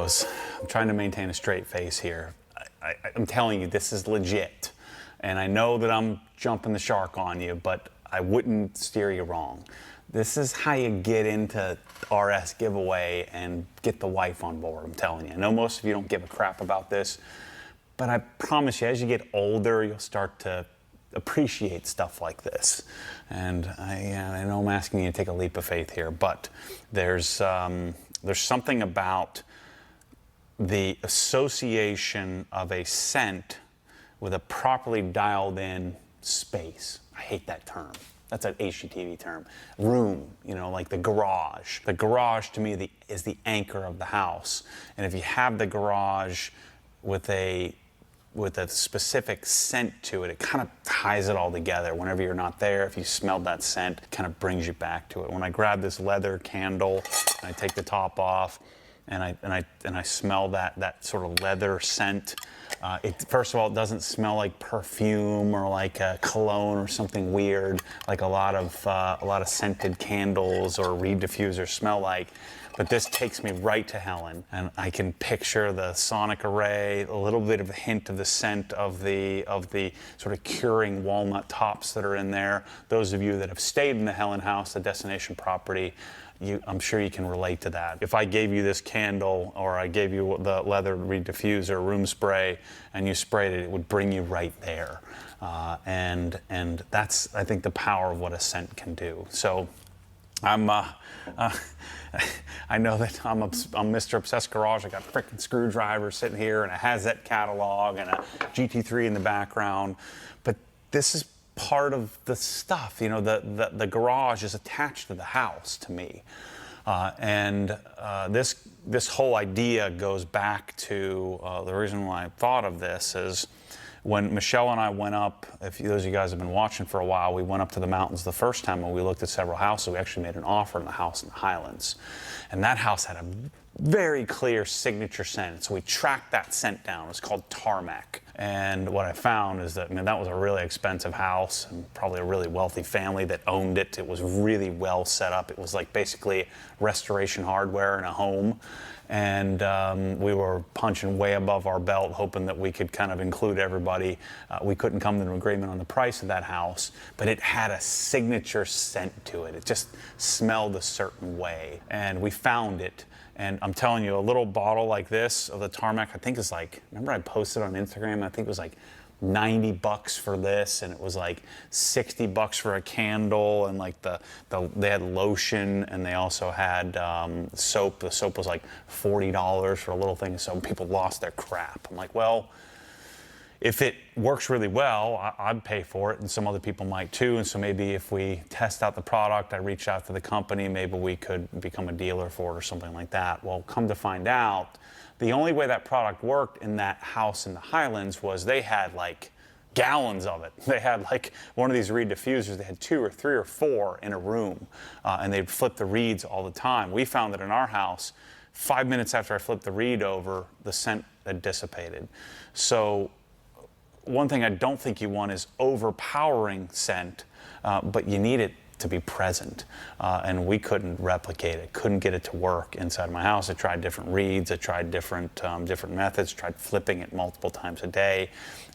House. I'm trying to maintain a straight face here. I'm telling you, this is legit. And I know that I'm jumping the shark on you, but I wouldn't steer you wrong. This is how you get into RS giveaway and get the wife on board, I'm telling you. I know most of you don't give a crap about this, but I promise you, as you get older, you'll start to appreciate stuff like this. And I know I'm asking you to take a leap of faith here, but there's something about the association of a scent with a properly dialed in space. I hate that term. That's an HGTV term. Room, you know, like the garage. The garage to me is the anchor of the house. And if you have the garage with a specific scent to it, it kind of ties it all together. Whenever you're not there, if you smelled that scent, it kind of brings you back to it. When I grab this leather candle and I take the top off and I smell that sort of leather scent, first of all, it doesn't smell like perfume or like a cologne or something weird, like a lot of scented candles or reed diffusers smell like. But this takes me right to Helen, and I can picture the sonic array, a little bit of a hint of the scent of the sort of curing walnut tops that are in there. Those of you that have stayed in the Helen House, the destination property, I'm sure you can relate to that. If I gave you this candle or I gave you the leather reed diffuser, room spray, and you sprayed it, it would bring you right there. And that's, I think, the power of what a scent can do. So I know that I'm Mr. Obsessed Garage. I got a freaking screwdriver sitting here and a Hazet catalog and a GT3 in the background. But this is part of the stuff. You know, the garage is attached to the house to me. This whole idea goes back to the reason why I thought of this is when Michelle and I went up, if those of you guys have been watching for a while, we went up to the mountains the first time and we looked at several houses. We actually made an offer on the house in the Highlands. And that house had a very clear signature scent. So we tracked that scent down. It was called Tarmac. And what I found is that, I mean, that was a really expensive house and probably a really wealthy family that owned it. It was really well set up. It was like basically restoration hardware in a home. And we were punching way above our belt, hoping that we could kind of include everybody. We couldn't come to an agreement on the price of that house, but it had a signature scent to it. It just smelled a certain way. And we found it. And I'm telling you, a little bottle like this of the Tarmac, I think is like, remember I posted on Instagram, I think it was like $90 for this, and it was like $60 for a candle, and like they had lotion, and they also had soap. The soap was like $40 for a little thing of soap. People lost their crap. I'm like, well, if it works really well, I'd pay for it, and some other people might too. And so maybe if we test out the product, I reach out to the company, maybe we could become a dealer for it or something like that. Well, come to find out, the only way that product worked in that house in the Highlands was they had like gallons of it. They had like one of these reed diffusers, they had 2 or 3 or 4 in a room, and they'd flip the reeds all the time. We found that in our house, 5 minutes after I flipped the reed over, the scent had dissipated. So one thing I don't think you want is overpowering scent, but you need it to be present, and we couldn't replicate it, couldn't get it to work inside my house. I tried different reeds, I tried different methods, tried flipping it multiple times a day.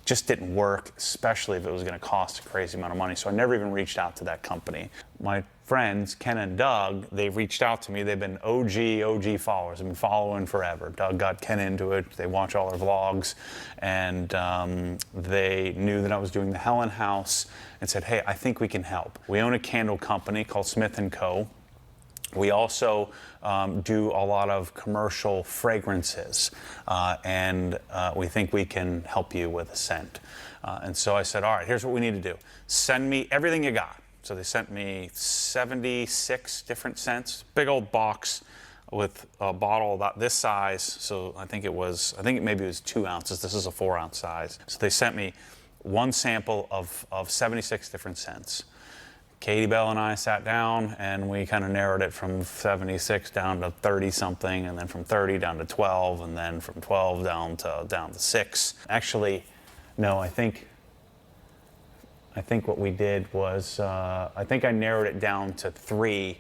Just didn't work, especially if it was going to cost a crazy amount of money. So I never even reached out to that company. My friends, Ken and Doug, they've reached out to me. They've been OG followers. I've been following forever. Doug got Ken into it. They watch all our vlogs. And they knew that I was doing the Helen House and said, hey, I think we can help. We own a candle company called Smith & Co. We also do a lot of commercial fragrances, and we think we can help you with a scent. And so I said, all right, here's what we need to do. Send me everything you got. So they sent me 76 different scents, big old box with a bottle about this size. So maybe it was 2 ounces. This is a 4-ounce size. So they sent me one sample of 76 different scents. Katie Bell and I sat down and we kind of narrowed it from 76 down to 30 something, and then from 30 down to 12, and then from 12 down to 6. Actually, no, I think what we did was, I think I narrowed it down to 3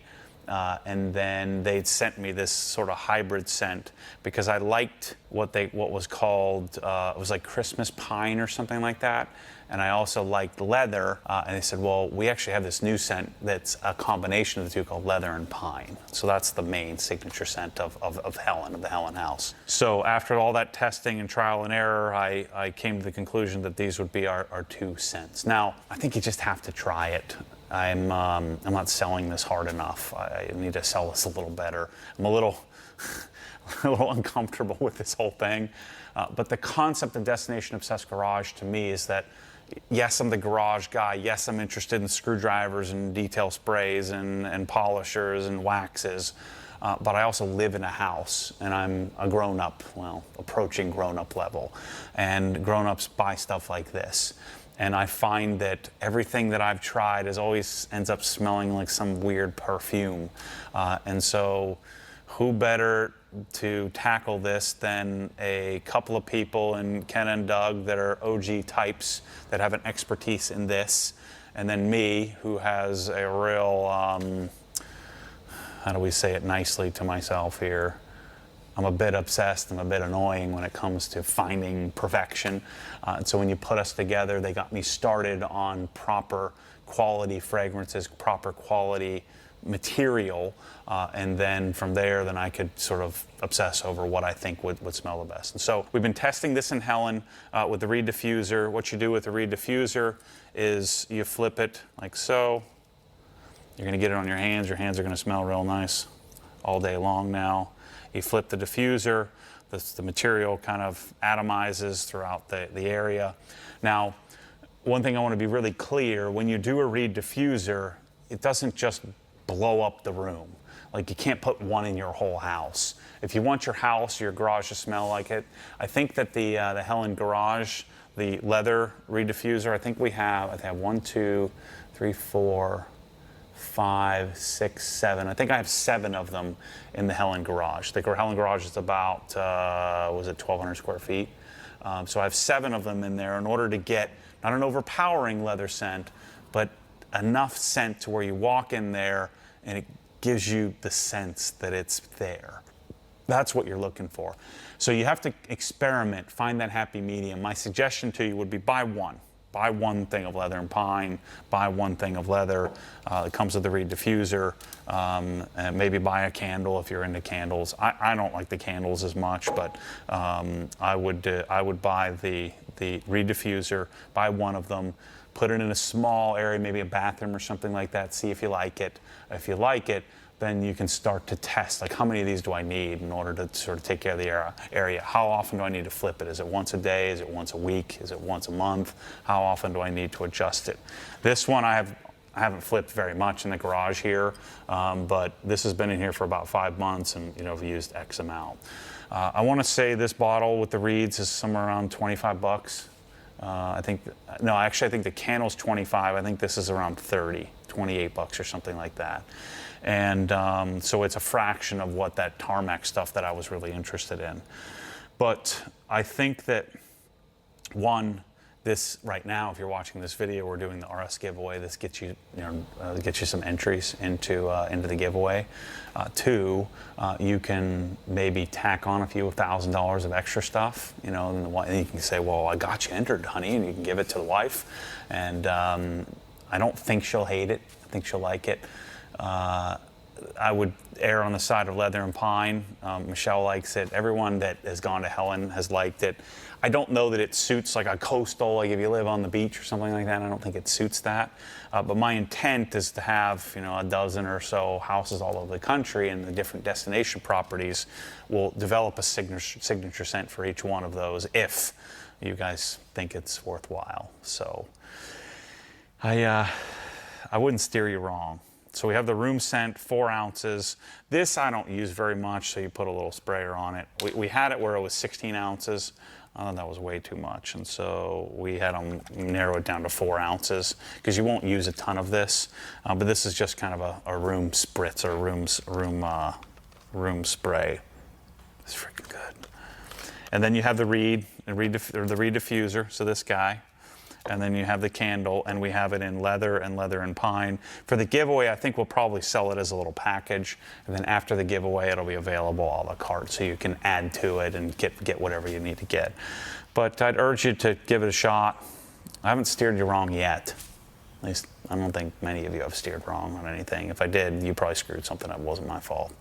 and then they'd sent me this sort of hybrid scent because I liked what was called, it was like Christmas pine or something like that. And I also liked leather, and they said, well, we actually have this new scent that's a combination of the two called leather and pine. So that's the main signature scent of Helen, of the Helen House. So after all that testing and trial and error, I came to the conclusion that these would be our two scents. Now, I think you just have to try it. I'm not selling this hard enough. I need to sell this a little better. I'm a little uncomfortable with this whole thing. But the concept of Destination Obsessed Garage to me is that, yes, I'm the garage guy. Yes, I'm interested in screwdrivers and detail sprays and polishers and waxes. But I also live in a house, and I'm a grown-up, well, approaching grown-up level. And grown-ups buy stuff like this. And I find that everything that I've tried always ends up smelling like some weird perfume. And so who better to tackle this than a couple of people in Ken and Doug that are OG types that have an expertise in this, and then me, who has a real, how do we say it nicely to myself here? I'm a bit obsessed, I'm a bit annoying when it comes to finding perfection. And so when you put us together, they got me started on proper quality fragrances, proper quality material, and then from there, then I could sort of obsess over what I think would smell the best. And so we've been testing this in Helen with the Reed diffuser. What you do with the Reed diffuser is you flip it like so. You're gonna get it on your hands. Your hands are gonna smell real nice all day long now. You flip the diffuser, the material kind of atomizes throughout the area. Now, one thing I wanna be really clear, when you do a Reed diffuser, it doesn't just blow up the room. Like, you can't put one in your whole house. If you want your house, your garage to smell like it, I think that the Helen Garage, the leather Reed diffuser, I think I have 1, 2, 3, 4, 5, 6, 7. I think I have 7 of them in the Helen Garage. The Helen Garage is about, was it 1,200 square feet? So I have 7 of them in there in order to get not an overpowering leather scent, but enough scent to where you walk in there and it gives you the sense that it's there. That's what you're looking for. So you have to experiment, find that happy medium. My suggestion to you would be buy one. Buy one thing of leather and pine, buy one thing of leather. It comes with the Reed diffuser, and maybe buy a candle if you're into candles. I don't like the candles as much, but I would buy the Reed diffuser, buy one of them, put it in a small area, maybe a bathroom or something like that, see if you like it. If you like it, then you can start to test, like, how many of these do I need in order to sort of take care of the area? How often do I need to flip it? Is it once a day? Is it once a week? Is it once a month? How often do I need to adjust it? This one I haven't flipped very much in the garage here, but this has been in here for about 5 months, and I've used X amount. I want to say this bottle with the Reeds is somewhere around 25 bucks. I think the candle's 25. I think this is around 30, 28 bucks or something like that. And so it's a fraction of what that Tarmac stuff that I was really interested in. But I think that, one, this right now, if you're watching this video, we're doing the RS giveaway. This gets you, gets you some entries into the giveaway. 2, you can maybe tack on a few $1,000s of extra stuff, and you can say, well, I got you entered, honey, and you can give it to the wife. And I don't think she'll hate it. I think she'll like it. I would err on the side of leather and pine. Michelle likes it. Everyone that has gone to Helen has liked it. I don't know that it suits like a coastal, like if you live on the beach or something like that. I don't think it suits that. But my intent is to have, a dozen or so houses all over the country, and the different destination properties will develop a signature scent for each one of those if you guys think it's worthwhile. So I wouldn't steer you wrong. So we have the room scent, 4 ounces. This I don't use very much, so you put a little sprayer on it. We had it where it was 16 ounces. I thought that was way too much, and so we had them narrow it down to 4 ounces because you won't use a ton of this. But this is just kind of a room spritz or room spray. It's freaking good. And then you have the Reed diffuser. So this guy. and then you have the candle, and we have it in leather and pine. For the giveaway, I think we'll probably sell it as a little package, and then after the giveaway, it'll be available a la carte, so you can add to it and get whatever you need to get. But I'd urge you to give it a shot. I haven't steered you wrong yet. At least I don't think many of you have steered wrong on anything. If I did, you probably screwed something up. It wasn't my fault.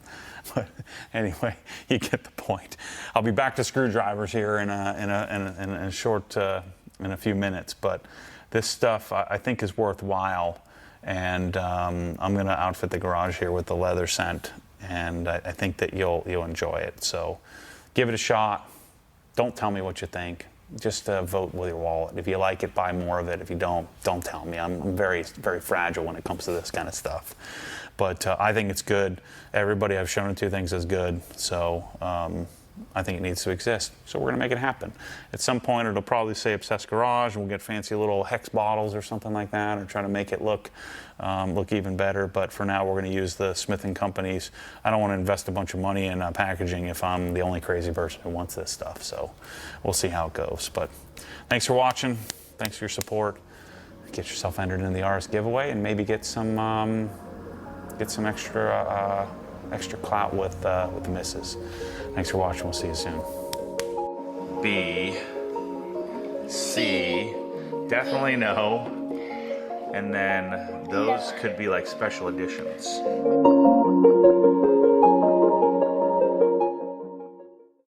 But anyway, you get the point. I'll be back to screwdrivers here in a few minutes. But this stuff I think is worthwhile, and I'm going to outfit the garage here with the leather scent, and I think that you'll enjoy it. So give it a shot. Don't tell me what you think. Just vote with your wallet. If you like it, buy more of it. If you don't tell me. I'm very, very fragile when it comes to this kind of stuff. But I think it's good. Everybody I've shown it to thinks it's good. So I think it needs to exist. So we're going to make it happen. At some point, it'll probably say Obsessed Garage, and we'll get fancy little hex bottles or something like that, or try to make it look even better. But for now, we're going to use the Smith & Company's. I don't want to invest a bunch of money in packaging if I'm the only crazy person who wants this stuff. So we'll see how it goes. But thanks for watching. Thanks for your support. Get yourself entered in the RS giveaway, and maybe get some extra clout with the missus. Thanks for watching. We'll see you soon. B, C, definitely no. And then those could be like special editions.